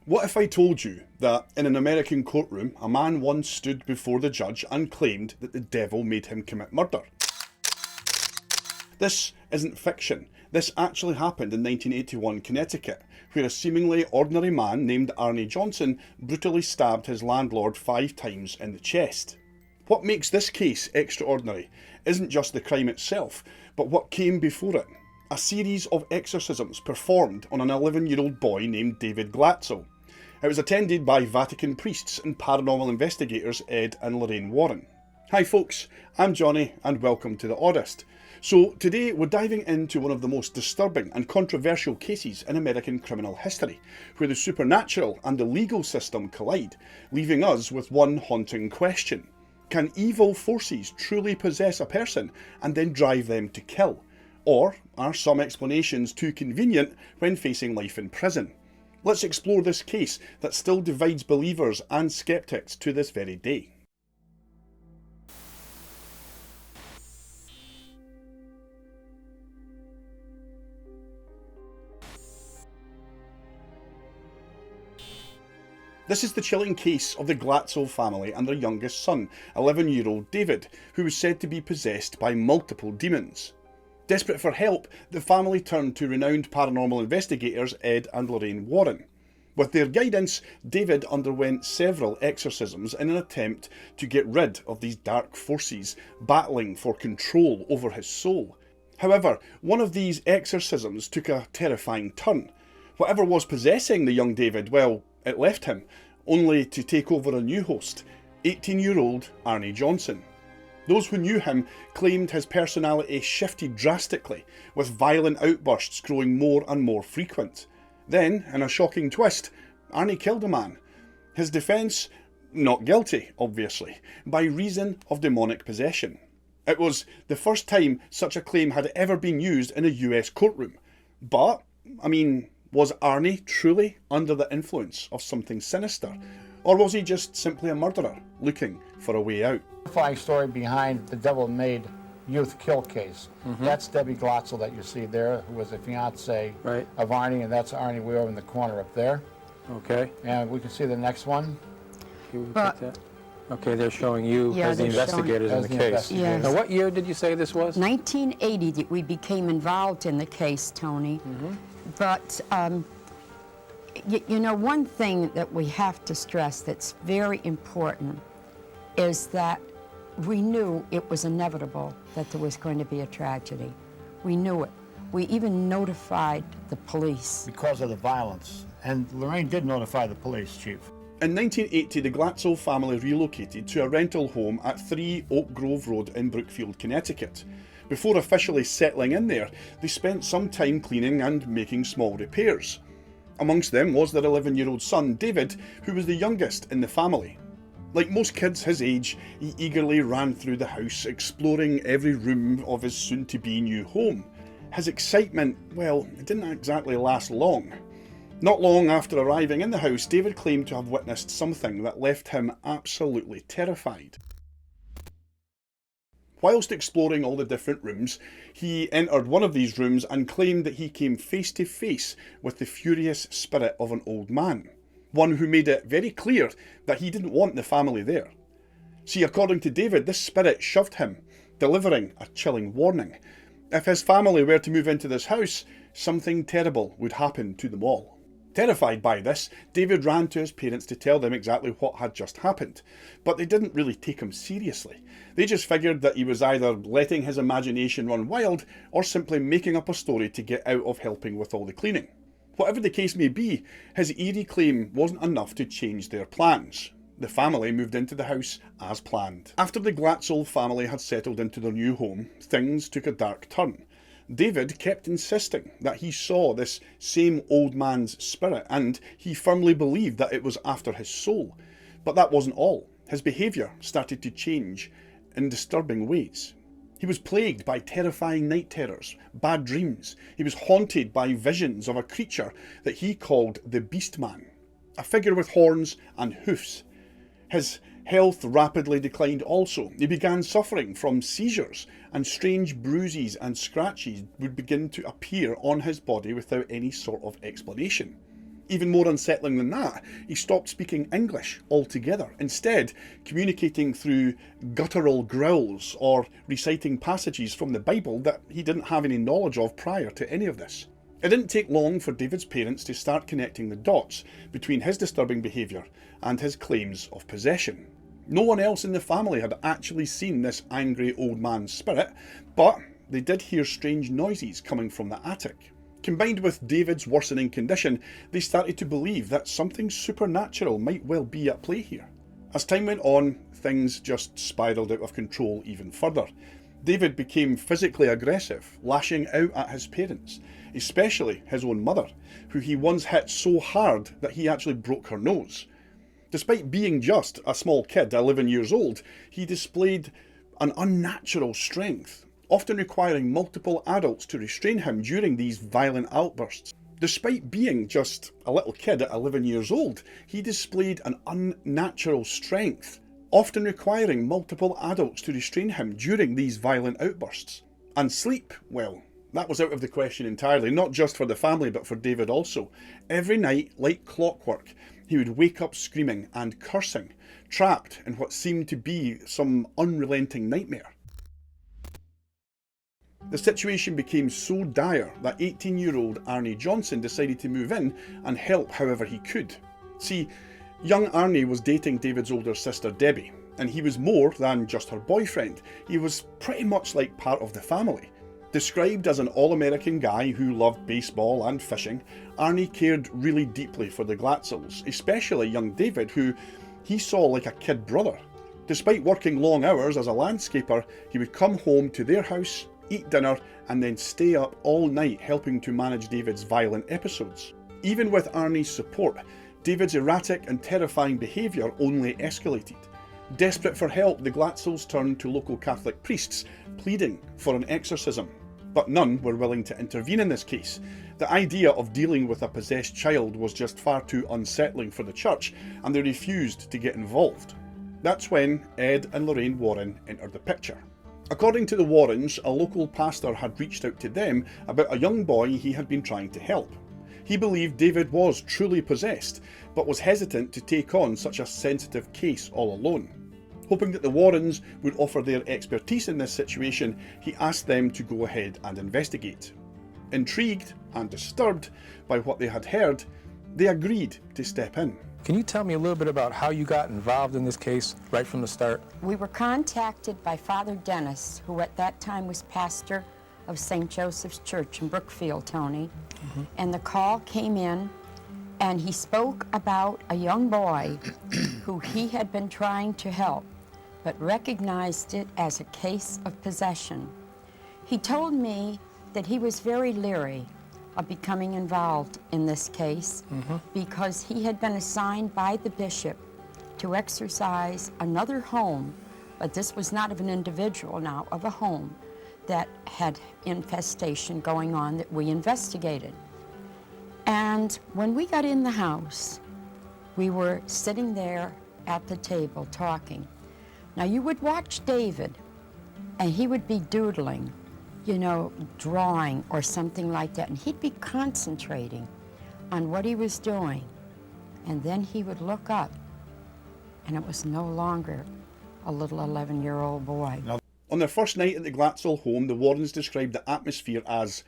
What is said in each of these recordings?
What if I told you that in an American courtroom, a man once stood before the judge and claimed that the devil made him commit murder? This isn't fiction. This actually happened in 1981 Connecticut, where a seemingly ordinary man named Arne Johnson brutally stabbed his landlord 5 times in the chest. What makes this case extraordinary isn't just the crime itself, but what came before it. A series of exorcisms performed on an 11-year-old boy named David Glatzel. It was attended by Vatican priests and paranormal investigators Ed and Lorraine Warren. Hi folks, I'm Johnny and welcome to The Oddest. So today we're diving into one of the most disturbing and controversial cases in American criminal history, where the supernatural and the legal system collide, leaving us with one haunting question. Can evil forces truly possess a person and then drive them to kill? Or are some explanations too convenient when facing life in prison? Let's explore this case that still divides believers and skeptics to this very day. This is the chilling case of the Glatzel family and their youngest son, 11-year-old David, who was said to be possessed by multiple demons. Desperate for help, the family turned to renowned paranormal investigators Ed and Lorraine Warren. With their guidance, David underwent several exorcisms in an attempt to get rid of these dark forces battling for control over his soul. However, one of these exorcisms took a terrifying turn. Whatever was possessing the young David, well, it left him, only to take over a new host, 18-year-old Arne Johnson. Those who knew him claimed his personality shifted drastically, with violent outbursts growing more and more frequent. Then, in a shocking twist, Arne killed a man. His defence? Not guilty, obviously, by reason of demonic possession. It was the first time such a claim had ever been used in a US courtroom. But, was Arne truly under the influence of something sinister? Or was he just simply a murderer looking for a way out? The terrifying story behind the devil-made youth kill case. That's Debbie Glatzel that you see there, who was the fiance of Arne, and that's Arne way over in the corner up there. Okay. And we can see the next one. Can we take that? Okay, they're showing you as the investigators in the case. Yes. Now, what year did you say this was? 1980 that we became involved in the case, Tony. But, you know, one thing that we have to stress that's very important is that we knew it was inevitable that there was going to be a tragedy. We knew it. We even notified the police. Because of the violence. And Lorraine did notify the police, Chief. In 1980, the Glatzel family relocated to a rental home at 3 Oak Grove Road in Brookfield, Connecticut. Before officially settling in there, they spent some time cleaning and making small repairs. Amongst them was their 11-year-old son, David, who was the youngest in the family. Like most kids his age, he eagerly ran through the house, exploring every room of his soon-to-be new home. His excitement, well, it didn't exactly last long. Not long after arriving in the house, David claimed to have witnessed something that left him absolutely terrified. Whilst exploring all the different rooms, he entered one of these rooms and claimed that he came face to face with the furious spirit of an old man. One who made it very clear that he didn't want the family there. See, according to David, this spirit shoved him, delivering a chilling warning. If his family were to move into this house, something terrible would happen to them all. Terrified by this, David ran to his parents to tell them exactly what had just happened, but they didn't really take him seriously. They just figured that he was either letting his imagination run wild or simply making up a story to get out of helping with all the cleaning. Whatever the case may be, his eerie claim wasn't enough to change their plans. The family moved into the house as planned. After the Glatzel family had settled into their new home, things took a dark turn. David kept insisting that he saw this same old man's spirit, and he firmly believed that it was after his soul. But that wasn't all. His behaviour started to change in disturbing ways. He was plagued by terrifying night terrors, bad dreams. He was haunted by visions of a creature that he called the Beast Man, a figure with horns and hoofs. His health rapidly declined also. He began suffering from seizures, and strange bruises and scratches would begin to appear on his body without any sort of explanation. Even more unsettling than that, he stopped speaking English altogether, instead communicating through guttural growls or reciting passages from the Bible that he didn't have any knowledge of prior to any of this. It didn't take long for David's parents to start connecting the dots between his disturbing behaviour and his claims of possession. No one else in the family had actually seen this angry old man's spirit, but they did hear strange noises coming from the attic. Combined with David's worsening condition, they started to believe that something supernatural might well be at play here. As time went on, things just spiralled out of control even further. David became physically aggressive, lashing out at his parents, especially his own mother, who he once hit so hard that he actually broke her nose. Despite being just a small kid, 11 years old, he displayed an unnatural strength, often requiring multiple adults to restrain him during these violent outbursts. Despite being just a little kid at 11 years old, he displayed an unnatural strength, often requiring multiple adults to restrain him during these violent outbursts. And sleep, well, that was out of the question entirely, not just for the family but for David also. Every night, like clockwork, he would wake up screaming and cursing, trapped in what seemed to be some unrelenting nightmare. The situation became so dire that 18-year-old Arne Johnson decided to move in and help however he could. See, young Arne was dating David's older sister Debbie, and he was more than just her boyfriend. He was pretty much like part of the family. Described as an all-American guy who loved baseball and fishing, Arne cared really deeply for the Glatzels, especially young David, who he saw like a kid brother. Despite working long hours as a landscaper, he would come home to their house, eat dinner, and then stay up all night helping to manage David's violent episodes. Even with Arne's support, David's erratic and terrifying behaviour only escalated. Desperate for help, the Glatzels turned to local Catholic priests, pleading for an exorcism. But none were willing to intervene in this case. The idea of dealing with a possessed child was just far too unsettling for the church, and they refused to get involved. That's when Ed and Lorraine Warren entered the picture. According to the Warrens, a local pastor had reached out to them about a young boy he had been trying to help. He believed David was truly possessed, but was hesitant to take on such a sensitive case all alone. Hoping that the Warrens would offer their expertise in this situation, he asked them to go ahead and investigate. Intrigued and disturbed by what they had heard, they agreed to step in. Can you tell me a little bit about how you got involved in this case right from the start? We were contacted by Father Dennis, who at that time was pastor of St. Joseph's Church in Brookfield, Tony. And the call came in, and he spoke about a young boy who he had been trying to help, but recognized it as a case of possession. He told me that he was very leery of becoming involved in this case because he had been assigned by the bishop to exorcise another home, but this was not of an individual now, of a home that had infestation going on that we investigated. And when we got in the house, we were sitting there at the table talking. Now you would watch David, and he would be doodling, you know, drawing or something like that, and he'd be concentrating on what he was doing. And then he would look up, and it was no longer a little 11-year-old boy. Now, on their first night at the Glatzel home, the Warrens described the atmosphere as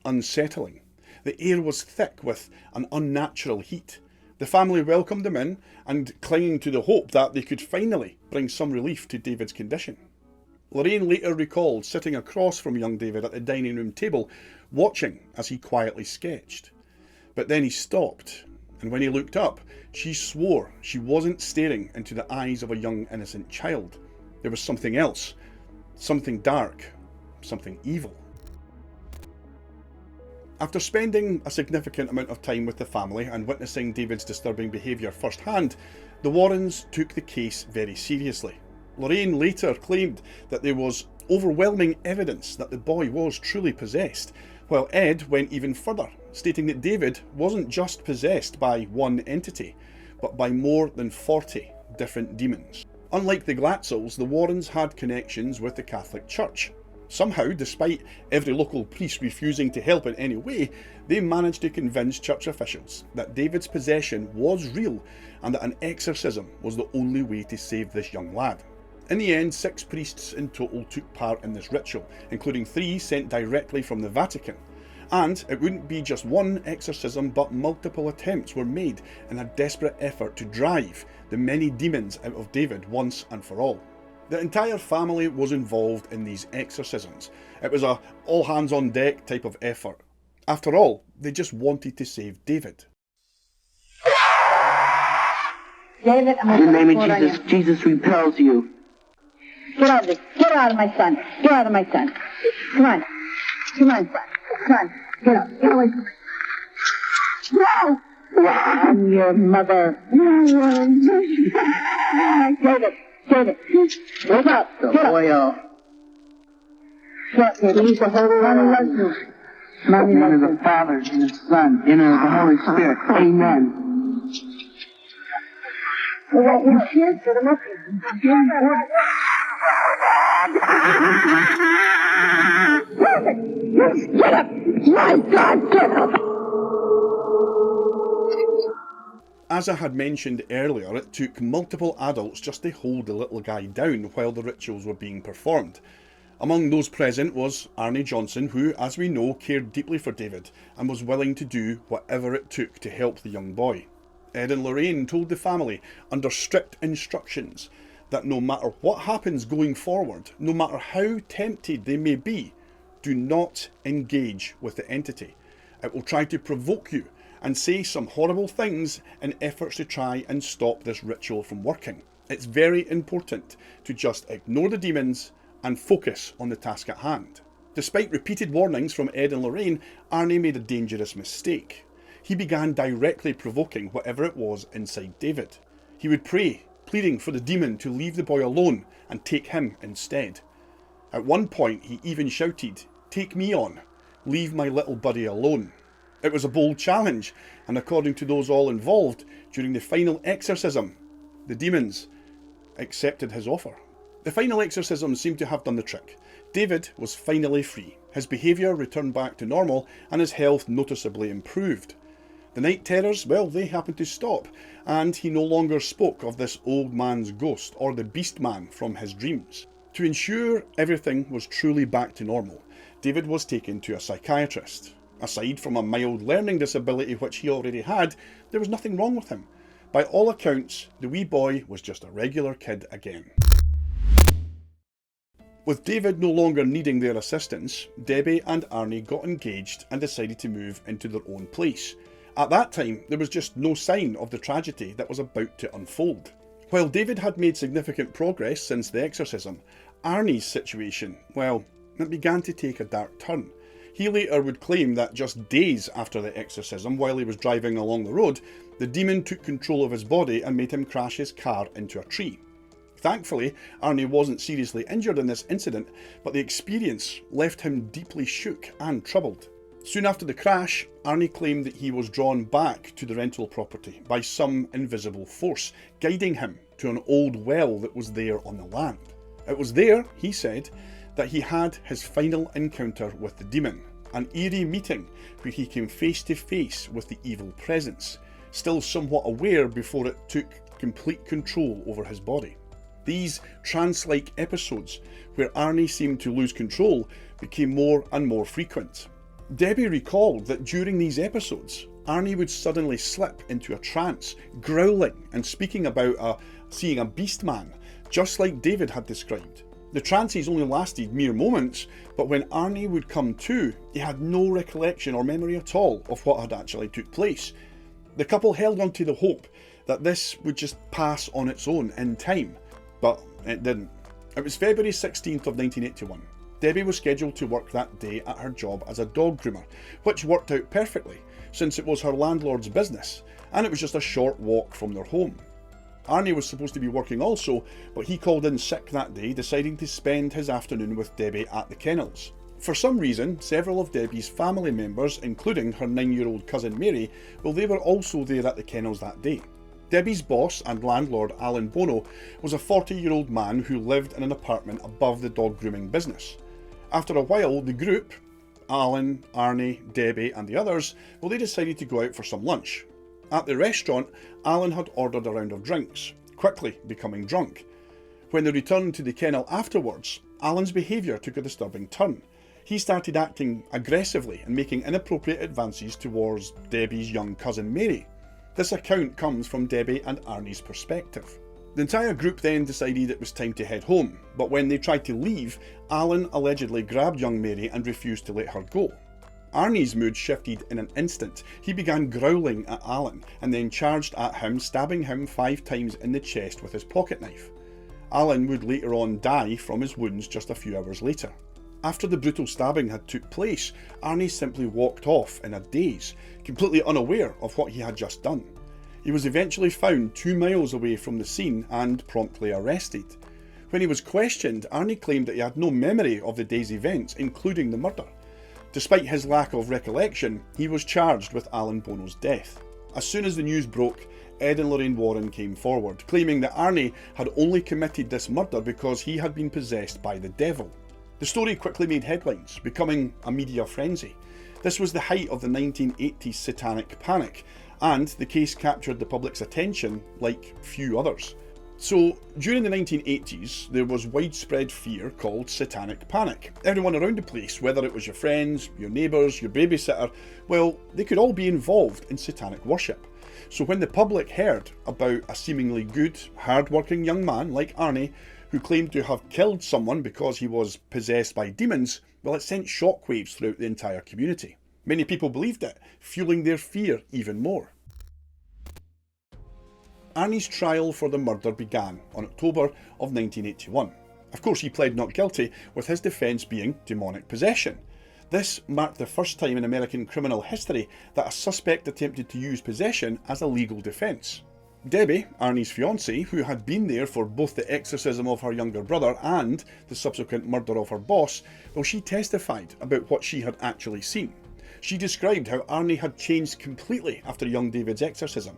unsettling. The air was thick with an unnatural heat. The family welcomed them in and clinging to the hope that they could finally bring some relief to David's condition. Lorraine later recalled sitting across from young David at the dining room table, watching as he quietly sketched. But then he stopped, and when he looked up, she swore she wasn't staring into the eyes of a young innocent child. There was something else, something dark, something evil. After spending a significant amount of time with the family and witnessing David's disturbing behaviour firsthand, the Warrens took the case very seriously. Lorraine later claimed that there was overwhelming evidence that the boy was truly possessed, while Ed went even further, stating that David wasn't just possessed by one entity, but by more than 40 different demons. Unlike the Glatzels, the Warrens had connections with the Catholic Church. Somehow, despite every local priest refusing to help in any way, they managed to convince church officials that David's possession was real and that an exorcism was the only way to save this young lad. In the end, 6 priests in total took part in this ritual, including 3 sent directly from the Vatican. And it wouldn't be just one exorcism, but multiple attempts were made in a desperate effort to drive the many demons out of David once and for all. The entire family was involved in these exorcisms. It was a all hands on deck type of effort. After all, they just wanted to save David. David, in the name of Jesus, Jesus repels you. Get out of this. Get out of my son. Get out of my son. Come on. Come on, son. Come on. Get up. Get away from me. No! I'm your mother. David. David. Wake up. Get up. What, David? The Holy One loves you. In the name of the Father, and the Son, and of the Holy Spirit. Amen. You can't get him up here. Get up! My God, get up! As I had mentioned earlier, it took multiple adults just to hold the little guy down while the rituals were being performed. Among those present was Arne Johnson, who, as we know, cared deeply for David and was willing to do whatever it took to help the young boy. Ed and Lorraine told the family, under strict instructions, that no matter what happens going forward, no matter how tempted they may be, do not engage with the entity. It will try to provoke you and say some horrible things in efforts to try and stop this ritual from working. It's very important to just ignore the demons and focus on the task at hand. Despite repeated warnings from Ed and Lorraine, Arne made a dangerous mistake. He began directly provoking whatever it was inside David. He would pray, pleading for the demon to leave the boy alone and take him instead. At one point he even shouted, "Take me on, leave my little buddy alone." It was a bold challenge, and according to those all involved, during the final exorcism, the demons accepted his offer. The final exorcism seemed to have done the trick. David was finally free. His behaviour returned back to normal and his health noticeably improved. The night terrors, well, they happened to stop, and he no longer spoke of this old man's ghost or the beast man from his dreams. To ensure everything was truly back to normal, David was taken to a psychiatrist. Aside from a mild learning disability which he already had, there was nothing wrong with him. By all accounts, the wee boy was just a regular kid again. With David no longer needing their assistance, Debbie and Arne got engaged and decided to move into their own place. At that time, there was just no sign of the tragedy that was about to unfold. While David had made significant progress since the exorcism, Arne's situation, well, it began to take a dark turn. He later would claim that just days after the exorcism, while he was driving along the road, the demon took control of his body and made him crash his car into a tree. Thankfully, Arne wasn't seriously injured in this incident, but the experience left him deeply shook and troubled. Soon after the crash, Arne claimed that he was drawn back to the rental property by some invisible force, guiding him to an old well that was there on the land. It was there, he said, that he had his final encounter with the demon, an eerie meeting where he came face to face with the evil presence, still somewhat aware before it took complete control over his body. These trance-like episodes, where Arne seemed to lose control, became more and more frequent. Debbie recalled that during these episodes, Arne would suddenly slip into a trance, growling and speaking about seeing a beast man, just like David had described. The trances only lasted mere moments, but when Arne would come to, he had no recollection or memory at all of what had actually took place. The couple held on to the hope that this would just pass on its own in time, but it didn't. It was February 16th of 1981. Debbie was scheduled to work that day at her job as a dog groomer, which worked out perfectly since it was her landlord's business and it was just a short walk from their home. Arne was supposed to be working also, but he called in sick that day, deciding to spend his afternoon with Debbie at the kennels. For some reason, several of Debbie's family members, including her 9-year-old cousin Mary, well, they were also there at the kennels that day. Debbie's boss and landlord, Alan Bono, was a 40-year-old man who lived in an apartment above the dog grooming business. After a while, the group, Alan, Arne, Debbie and the others, well, they decided to go out for some lunch. At the restaurant, Alan had ordered a round of drinks, quickly becoming drunk. When they returned to the kennel afterwards, Alan's behaviour took a disturbing turn. He started acting aggressively and making inappropriate advances towards Debbie's young cousin Mary. This account comes from Debbie and Arne's perspective. The entire group then decided it was time to head home, but when they tried to leave, Alan allegedly grabbed young Mary and refused to let her go. Arne's mood shifted in an instant. He began growling at Alan and then charged at him, stabbing him 5 times in the chest with his pocket knife. Alan would later on die from his wounds just a few hours later. After the brutal stabbing had took place, Arne simply walked off in a daze, completely unaware of what he had just done. He was eventually found 2 miles away from the scene and promptly arrested. When he was questioned, Arne claimed that he had no memory of the day's events, including the murder. Despite his lack of recollection, he was charged with Alan Bono's death. As soon as the news broke, Ed and Lorraine Warren came forward, claiming that Arne had only committed this murder because he had been possessed by the devil. The story quickly made headlines, becoming a media frenzy. This was the height of the 1980s Satanic Panic, and the case captured the public's attention like few others. So, during the 1980s, there was widespread fear called Satanic Panic. Everyone around the place, whether it was your friends, your neighbours, your babysitter, well, they could all be involved in satanic worship. So when the public heard about a seemingly good, hard-working young man like Arne, who claimed to have killed someone because he was possessed by demons, well, it sent shockwaves throughout the entire community. Many people believed it, fueling their fear even more. Arne's trial for the murder began on October of 1981. Of course, he pled not guilty, with his defence being demonic possession. This marked the first time in American criminal history that a suspect attempted to use possession as a legal defence. Debbie, Arne's fiancée, who had been there for both the exorcism of her younger brother and the subsequent murder of her boss, well, she testified about what she had actually seen. She described how Arne had changed completely after young David's exorcism.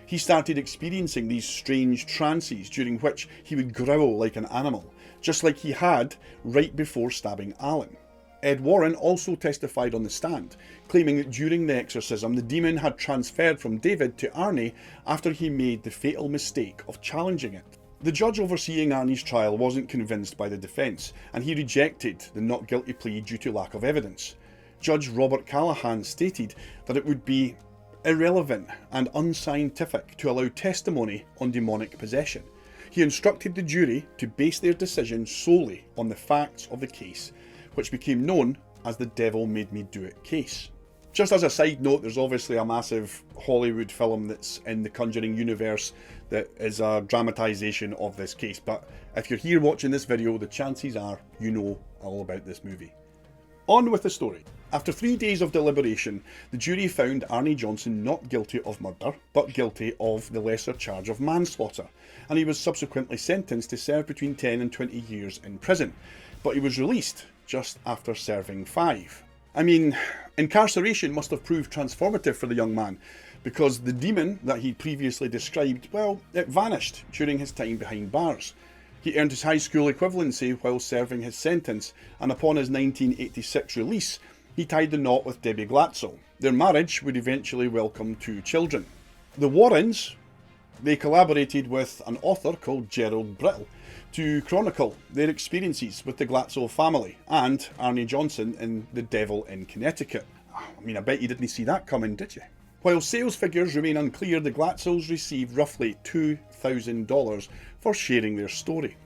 He started experiencing these strange trances during which he would growl like an animal, just like he had right before stabbing Alan. Ed Warren also testified on the stand, claiming that during the exorcism the demon had transferred from David to Arne after he made the fatal mistake of challenging it. The judge overseeing Arne's trial wasn't convinced by the defence, and he rejected the not guilty plea due to lack of evidence. Judge Robert Callahan stated that it would be irrelevant and unscientific to allow testimony on demonic possession. He instructed the jury to base their decision solely on the facts of the case, which became known as the Devil Made Me Do It case. Just as a side note, there's obviously a massive Hollywood film that's in the Conjuring universe that is a dramatisation of this case, but if you're here watching this video, the chances are you know all about this movie. On with the story. After 3 days of deliberation, the jury found Arne Johnson not guilty of murder, but guilty of the lesser charge of manslaughter, and he was subsequently sentenced to serve between 10 and 20 years in prison, but he was released just after serving 5. I mean, incarceration must have proved transformative for the young man, because the demon that he previously described, well, it vanished during his time behind bars. He earned his high school equivalency while serving his sentence, and upon his 1986 release, he tied the knot with David Glatzel. Their marriage would eventually welcome 2 children. The Warrens, they collaborated with an author called Gerald Brittle to chronicle their experiences with the Glatzel family and Arne Johnson in The Devil in Connecticut. I mean, I bet you didn't see that coming, did you? While sales figures remain unclear, the Glatzels received roughly $2,000 for sharing their story.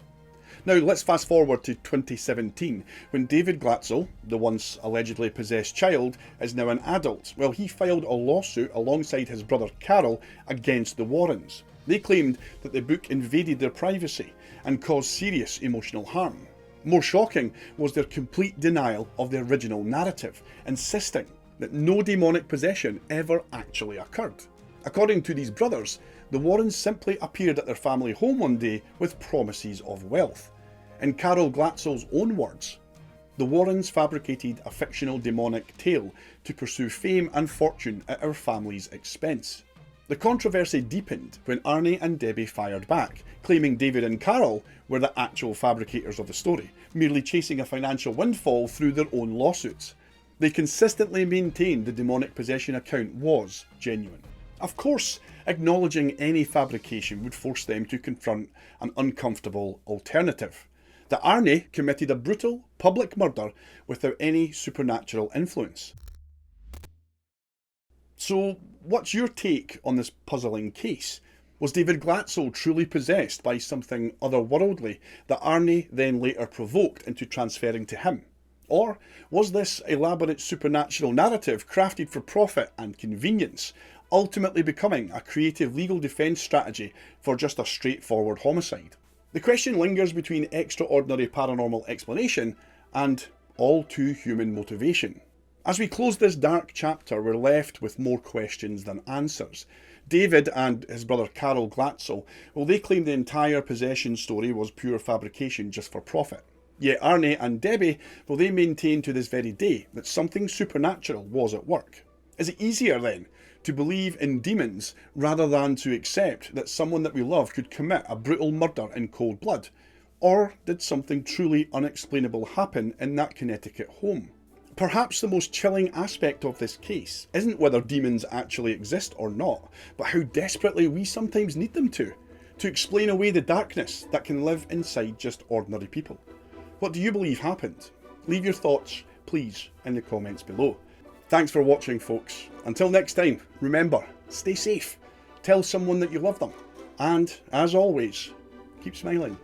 Now let's fast forward to 2017, when David Glatzel, the once allegedly possessed child, is now an adult. Well, he filed a lawsuit alongside his brother Carol against the Warrens. They claimed that the book invaded their privacy and caused serious emotional harm. More shocking was their complete denial of the original narrative, insisting that no demonic possession ever actually occurred. According to these brothers, the Warrens simply appeared at their family home one day with promises of wealth. In Carol Glatzel's own words, the Warrens fabricated a fictional demonic tale to pursue fame and fortune at our family's expense. The controversy deepened when Arne and Debbie fired back, claiming David and Carol were the actual fabricators of the story, merely chasing a financial windfall through their own lawsuits. They consistently maintained the demonic possession account was genuine. Of course, acknowledging any fabrication would force them to confront an uncomfortable alternative: that Arne committed a brutal, public murder without any supernatural influence. So, what's your take on this puzzling case? Was David Glatzel truly possessed by something otherworldly that Arne then later provoked into transferring to him? Or was this elaborate supernatural narrative crafted for profit and convenience, ultimately becoming a creative legal defence strategy for just a straightforward homicide? The question lingers between extraordinary paranormal explanation and all too human motivation. As we close this dark chapter, we're left with more questions than answers. David and his brother Carol Glatzel, well, they claim the entire possession story was pure fabrication just for profit. Yet Arne and Debbie, well, they maintain to this very day that something supernatural was at work. Is it easier then to believe in demons rather than to accept that someone that we love could commit a brutal murder in cold blood? Or did something truly unexplainable happen in that Connecticut home? Perhaps the most chilling aspect of this case isn't whether demons actually exist or not, but how desperately we sometimes need them to explain away the darkness that can live inside just ordinary people. What do you believe happened? Leave your thoughts, please, in the comments below. Thanks for watching, folks. Until next time, remember, stay safe, tell someone that you love them, and, as always, keep smiling.